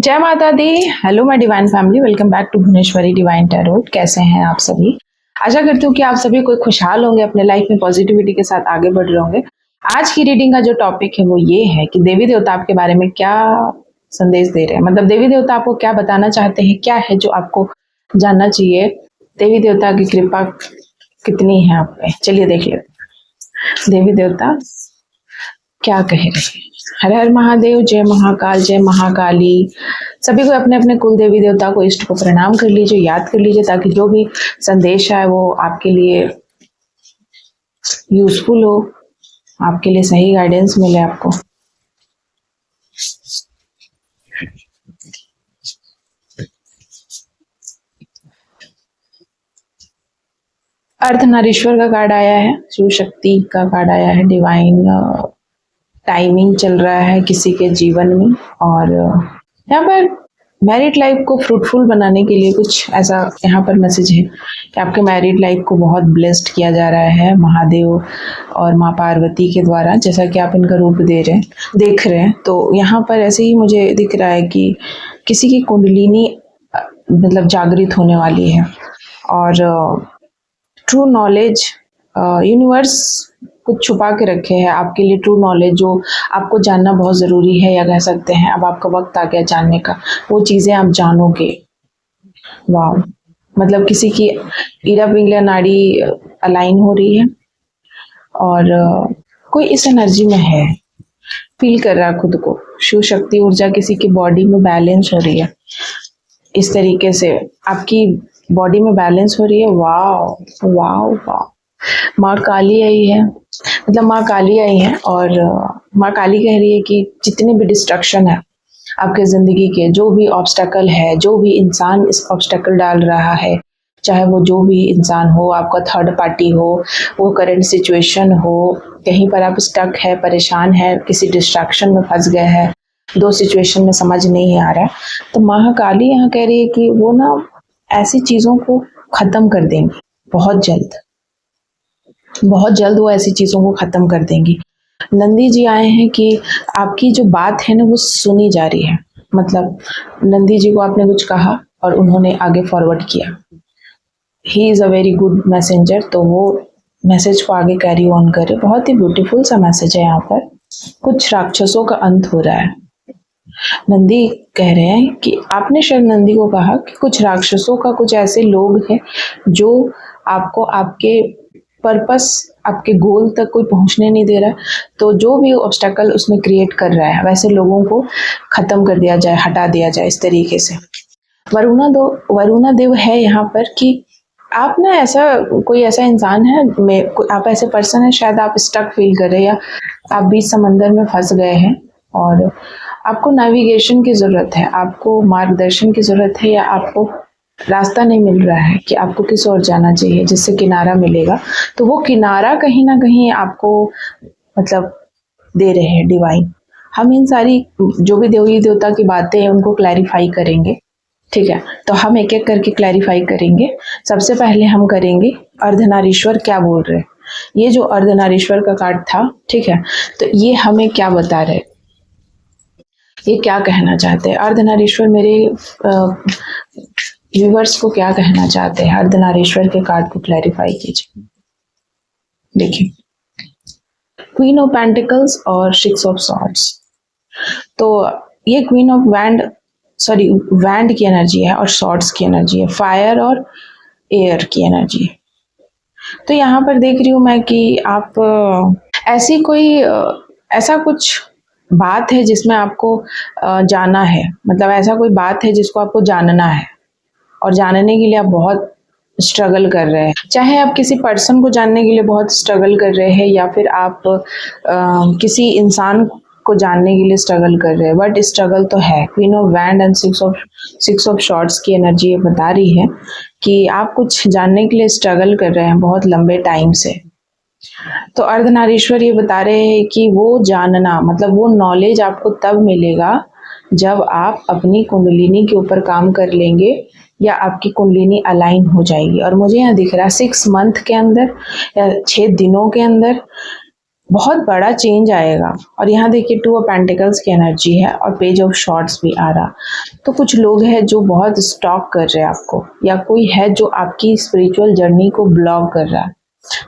जय माता दी। Hello my divine family, welcome back to Bhuvaneshwari Divine Tarot. कैसे हैं आप सभी? आशा करती हूँ कि आप सभी कोई खुशहाल होंगे, अपने लाइफ में पॉजिटिविटी के साथ आगे बढ़ रहे होंगे। आज की रीडिंग का जो टॉपिक है वो ये है कि देवी देवता आपके बारे में क्या संदेश दे रहे हैं। मतलब देवी देवता आपको क्या बताना चाहते हैं, क्या है जो आपको जानना चाहिए, देवी देवता की कृपा कितनी है आप पे। चलिए देख लेते हैं देवी देवता क्या कह रहे हैं। हर हर महादेव, जय महाकाल, जय महाकाली। सभी को अपने अपने कुल देवी देवता को, इष्ट को प्रणाम कर लीजिए, याद कर लीजिए, ताकि जो भी संदेश है वो आपके लिए यूजफुल हो, आपके लिए सही गाइडेंस मिले आपको। अर्धनारीश्वर का कार्ड आया है, शिव शक्ति का कार्ड आया है, डिवाइन टाइमिंग चल रहा है किसी के जीवन में। और यहाँ पर मैरिड लाइफ को फ्रूटफुल बनाने के लिए कुछ ऐसा यहाँ पर मैसेज है कि आपके मैरिड लाइफ को बहुत ब्लेस्ड किया जा रहा है महादेव और माँ पार्वती के द्वारा, जैसा कि आप इनका रूप देख रहे हैं। तो यहाँ पर ऐसे ही मुझे दिख रहा है कि किसी की कुंडलिनी मतलब जागृत होने वाली है। और ट्रू नॉलेज यूनिवर्स कुछ छुपा के रखे हैं आपके लिए, ट्रू नॉलेज जो आपको जानना बहुत ज़रूरी है, या कह सकते हैं अब आपका वक्त आ गया जानने का। वो चीज़ें आप जानोगे। वाह, मतलब किसी की ईरा पिंगला नाड़ी अलाइन हो रही है और कोई इस एनर्जी में है, फील कर रहा है खुद को। शिव शक्ति ऊर्जा किसी की बॉडी में बैलेंस हो रही है, इस तरीके से आपकी बॉडी में बैलेंस हो रही है। वाह वाह वाह। माँ काली आई है, मतलब माँ काली आई है और माँ काली कह रही है कि जितने भी डिस्ट्रक्शन है आपके ज़िंदगी के, जो भी ऑब्स्टेकल है, जो भी इंसान इस ऑब्स्टेकल डाल रहा है, चाहे वो जो भी इंसान हो, आपका थर्ड पार्टी हो, वो करंट सिचुएशन हो, कहीं पर आप स्टक है, परेशान है, किसी डिस्ट्रैक्शन में फंस गए हैं, दो सिचुएशन में समझ नहीं आ रहा है, तो माँ काली यहाँ कह रही है कि वो ना ऐसी चीज़ों को ख़त्म कर देंगी बहुत जल्द। बहुत जल्द वो ऐसी चीज़ों को ख़त्म कर देंगी। नंदी जी आए हैं कि आपकी जो बात है ना वो सुनी जा रही है। मतलब नंदी जी को आपने कुछ कहा और उन्होंने आगे फॉरवर्ड किया। He is a very good messenger, तो वो मैसेज को आगे कैरी ऑन करे। बहुत ही ब्यूटीफुल सा मैसेज है यहाँ पर। कुछ राक्षसों का अंत हो रहा है। नंदी कह रहे हैं कि आपने शायद नंदी को कहा कि कुछ राक्षसों का, कुछ ऐसे लोग हैं जो आपको आपके पर्पस, आपके गोल तक कोई पहुंचने नहीं दे रहा। तो जो भी ऑब्स्टेकल उसमें क्रिएट कर रहा है, वैसे लोगों को ख़त्म कर दिया जाए, हटा दिया जाए इस तरीके से। वरुणा देव है यहाँ पर कि आप ना ऐसा कोई ऐसा इंसान है, आप ऐसे पर्सन है, शायद आप स्टक फील कर रहे हैं या आप बीच समंदर में फंस गए हैं और आपको नेविगेशन की ज़रूरत है, आपको मार्गदर्शन की ज़रूरत है, या आपको रास्ता नहीं मिल रहा है कि आपको किस ओर जाना चाहिए जिससे किनारा मिलेगा। तो वो किनारा कहीं ना कहीं आपको मतलब दे रहे हैं डिवाइन। हम इन सारी जो भी देवी देवता की बातें हैं उनको क्लैरिफाई करेंगे, ठीक है? तो हम एक एक करके क्लैरिफाई करेंगे। सबसे पहले हम करेंगे अर्धनारीश्वर क्या बोल रहे हैं। ये जो अर्धनारीश्वर का कार्ड था, ठीक है, तो ये हमें क्या बता रहे, ये क्या कहना चाहते हैं अर्धनारीश्वर, मेरे व्यूवर्स को क्या कहना चाहते हैं। अर्धनारीश्वर के कार्ड को क्लैरिफाई कीजिए। देखिए, क्वीन ऑफ पेंटिकल्स और 6 ऑफ सॉर्ड्स। तो ये क्वीन ऑफ वैंड की एनर्जी है और सॉर्ड्स की एनर्जी है, फायर और एयर की एनर्जी है। तो यहाँ पर देख रही हूँ मैं कि आप ऐसी कोई ऐसा कुछ बात है जिसमें आपको जाना है, मतलब ऐसा कोई बात है जिसको आपको जानना है और जानने के लिए आप बहुत स्ट्रगल कर रहे हैं। चाहे आप किसी पर्सन को जानने के लिए बहुत स्ट्रगल कर रहे हैं या फिर आप किसी इंसान को जानने के लिए स्ट्रगल कर रहे हैं, बट स्ट्रगल तो है। Queen of wand and 6 of shorts की एनर्जी ये बता रही है कि आप कुछ जानने के लिए स्ट्रगल कर रहे हैं बहुत लंबे टाइम से। तो अर्धनारीश्वर ये बता रहे हैं कि वो जानना, मतलब वो नॉलेज आपको तब मिलेगा जब आप अपनी कुंडलिनी के ऊपर काम कर लेंगे या आपकी कुंडलिनी अलाइन हो जाएगी। और मुझे यहाँ दिख रहा है 6 मंथ के अंदर या 6 दिनों के अंदर बहुत बड़ा चेंज आएगा। और यहाँ देखिए 2 ऑफ पेंटिकल्स की एनर्जी है और पेज ऑफ शॉर्ट्स भी आ रहा। तो कुछ लोग हैं जो बहुत स्टॉक कर रहे हैं आपको, या कोई है जो आपकी स्पिरिचुअल जर्नी को ब्लॉक कर रहा है,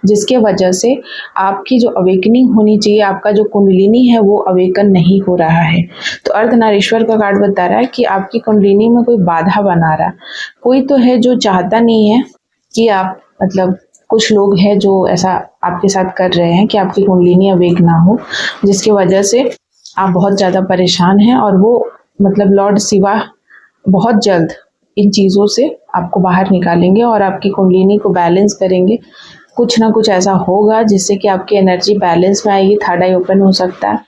जिसके वजह से आपकी जो अवेकनिंग होनी चाहिए, आपका जो कुंडलिनी है वो अवेकन नहीं हो रहा है। तो अर्धनारीश्वर का कार्ड बता रहा है कि आपकी कुंडलिनी में कोई बाधा बना रहा है। कोई तो है जो चाहता नहीं है कि आप, मतलब कुछ लोग हैं जो ऐसा आपके साथ कर रहे हैं कि आपकी कुंडलिनी अवेक ना हो, जिसकी वजह से आप बहुत ज़्यादा परेशान हैं। और वो मतलब लॉर्ड शिवा बहुत जल्द इन चीज़ों से आपको बाहर निकालेंगे और आपकी कुंडलिनी को बैलेंस करेंगे। कुछ ना कुछ ऐसा होगा जिससे कि आपकी एनर्जी बैलेंस में आएगी। थर्ड आई ओपन हो सकता है,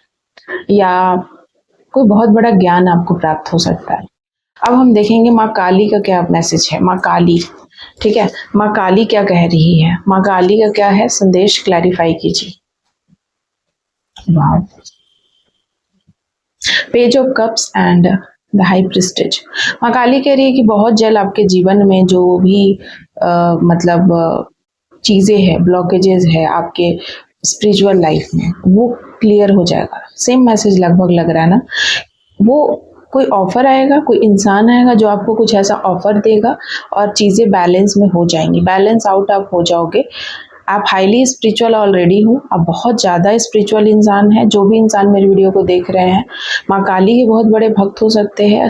या कोई बहुत बड़ा ज्ञान आपको प्राप्त हो सकता है। अब हम देखेंगे माँ काली का क्या मैसेज है। माँ काली, ठीक है, माँ काली क्या कह रही है, माँ काली का क्या है संदेश, क्लैरिफाई कीजिए। वाह, page of cups and the high prestige. माँ काली कह रही है कि बहुत जल्द आपके जीवन में जो भी मतलब चीज़ें हैं, ब्लॉकेजेस है आपके स्पिरिचुअल लाइफ में, वो क्लियर हो जाएगा। सेम मैसेज लगभग लग रहा है ना। वो कोई ऑफर आएगा, कोई इंसान आएगा जो आपको कुछ ऐसा ऑफर देगा और चीज़ें बैलेंस में हो जाएंगी, बैलेंस आउट आप हो जाओगे। आप हाईली स्पिरिचुअल ऑलरेडी हो, आप बहुत ज़्यादा स्पिरिचुअल इंसान है। जो भी इंसान मेरी वीडियो को देख रहे हैं, माँ काली के बहुत बड़े भक्त हो सकते हैं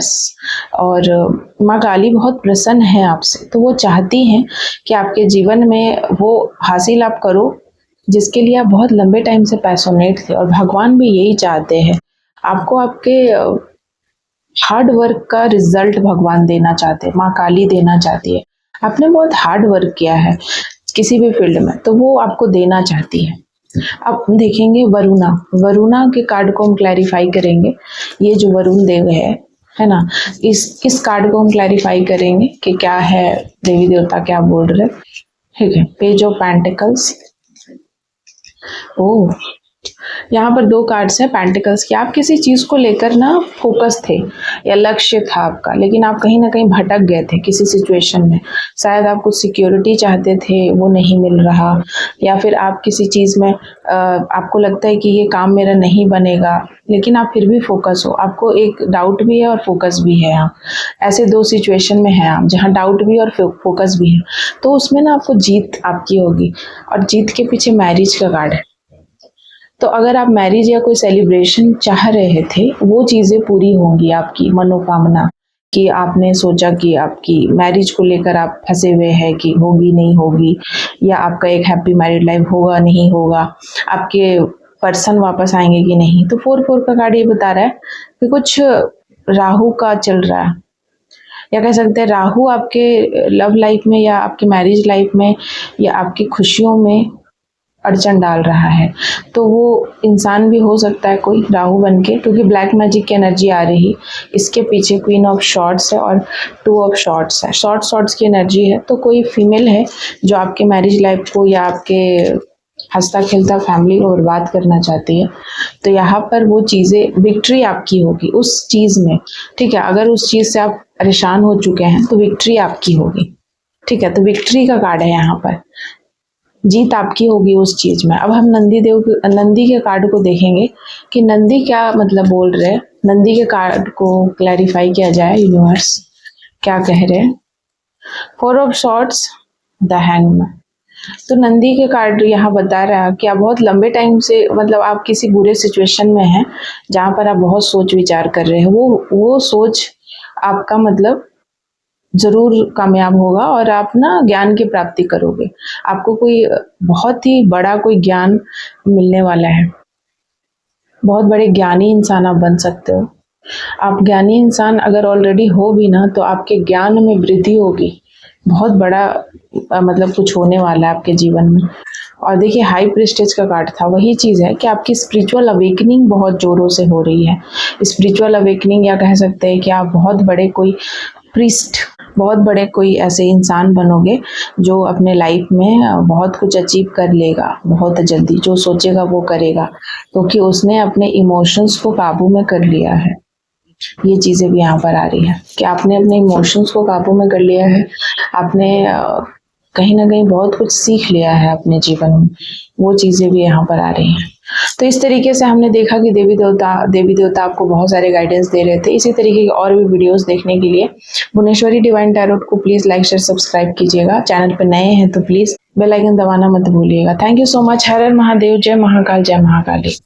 और माँ काली बहुत प्रसन्न है आपसे। तो वो चाहती हैं कि आपके जीवन में वो हासिल आप करो जिसके लिए आप बहुत लंबे टाइम से पैशनेट थे। और भगवान भी यही चाहते हैं, आपको आपके हार्ड वर्क का रिजल्ट भगवान देना चाहते हैं, माँ काली देना चाहती है। आपने बहुत हार्ड वर्क किया है किसी भी फील्ड में, तो वो आपको देना चाहती है। अब देखेंगे वरुणा, वरुणा के कार्ड को हम क्लैरिफाई करेंगे। ये जो वरुण देव है ना, इस कार्ड को हम क्लैरिफाई करेंगे कि क्या है, देवी देवता क्या बोल रहे। ठीक है, पेज ऑफ पेंटिकल्स। ओह, यहाँ पर 2 कार्ड्स हैं पेंटिकल्स की। आप किसी चीज़ को लेकर ना फोकस थे या लक्ष्य था आपका, लेकिन आप कहीं ना कहीं भटक गए थे किसी सिचुएशन में। शायद आप कुछ सिक्योरिटी चाहते थे, वो नहीं मिल रहा, या फिर आप किसी चीज़ में आपको लगता है कि ये काम मेरा नहीं बनेगा, लेकिन आप फिर भी फोकस हो। आपको एक डाउट भी है और फोकस भी है। यहाँ ऐसे 2 सिचुएशन में है आप, जहाँ डाउट भी और फोकस भी है। तो उसमें ना आपको जीत आपकी होगी, और जीत के पीछे मैरिज का कार्ड है। तो अगर आप मैरिज या कोई सेलिब्रेशन चाह रहे थे, वो चीज़ें पूरी होंगी, आपकी मनोकामना कि आपने सोचा कि आपकी मैरिज को लेकर आप फंसे हुए हैं कि होगी नहीं होगी, या आपका एक हैप्पी मैरिड लाइफ होगा नहीं होगा, आपके पर्सन वापस आएंगे कि नहीं। तो 4 का कार्ड ये बता रहा है कि कुछ राहु का चल रहा है, या कह सकते हैं राहु आपके लव लाइफ में या आपके मैरिज लाइफ में या आपकी खुशियों में अड़चन डाल रहा है। तो वो इंसान भी हो सकता है कोई राहु बन के, क्योंकि ब्लैक मैजिक की एनर्जी आ रही। इसके पीछे क्वीन ऑफ शॉर्ट्स है और 2 ऑफ शॉर्ट्स है। शॉर्ट्स की एनर्जी है। तो कोई फीमेल है जो आपके मैरिज लाइफ को या आपके हंसता खेलता फैमिली को बर्बाद करना चाहती है। तो यहाँ पर वो चीज़ें, विक्ट्री आपकी होगी उस चीज़ में। ठीक है, अगर उस चीज़ से आप परेशान हो चुके हैं तो विक्ट्री आपकी होगी। ठीक है, तो विक्ट्री का कार्ड है यहाँ पर, जीत आपकी होगी उस चीज में। अब हम नंदी के कार्ड को देखेंगे कि नंदी क्या मतलब बोल रहे हैं। नंदी के कार्ड को क्लैरिफाई किया जाए, यूनिवर्स क्या कह रहे हैं। 4 ऑफ शॉर्ट्स, द हैंगमैन। तो नंदी के कार्ड यहाँ बता रहा है कि आप बहुत लंबे टाइम से, मतलब आप किसी बुरे सिचुएशन में हैं जहाँ पर आप बहुत सोच विचार कर रहे हैं। वो सोच आपका मतलब जरूर कामयाब होगा और आप ना ज्ञान की प्राप्ति करोगे। आपको कोई बहुत ही बड़ा कोई ज्ञान मिलने वाला है। बहुत बड़े ज्ञानी इंसान आप बन सकते हो। आप ज्ञानी इंसान अगर ऑलरेडी हो भी ना, तो आपके ज्ञान में वृद्धि होगी। बहुत बड़ा मतलब कुछ होने वाला है आपके जीवन में। और देखिए हाई प्रिस्टेज का कार्ड था, वही चीज़ है कि आपकी स्पिरिचुअल अवेकनिंग बहुत जोरों से हो रही है। स्पिरिचुअल अवेकनिंग, या कह सकते हैं कि आप बहुत बड़े कोई प्रीस्ट, बहुत बड़े कोई ऐसे इंसान बनोगे जो अपने लाइफ में बहुत कुछ अचीव कर लेगा बहुत जल्दी। जो सोचेगा वो करेगा, क्योंकि उसने अपने इमोशंस को काबू में कर लिया है। ये चीज़ें भी यहाँ पर आ रही है कि आपने अपने इमोशंस को काबू में कर लिया है। आपने कहीं ना कहीं बहुत कुछ सीख लिया है अपने जीवन में, वो चीज़ें भी यहाँ पर आ रही हैं। तो इस तरीके से हमने देखा कि देवी देवता आपको बहुत सारे गाइडेंस दे रहे थे। इसी तरीके की और भी वीडियोस देखने के लिए भुवनेश्वरी डिवाइन टैरोट को प्लीज़ लाइक शेयर सब्सक्राइब कीजिएगा। चैनल पर नए हैं तो प्लीज़ बेल आइकन दबाना मत भूलिएगा। Thank you so much. हर हर महादेव, जय महाकाल, जय महाकाली।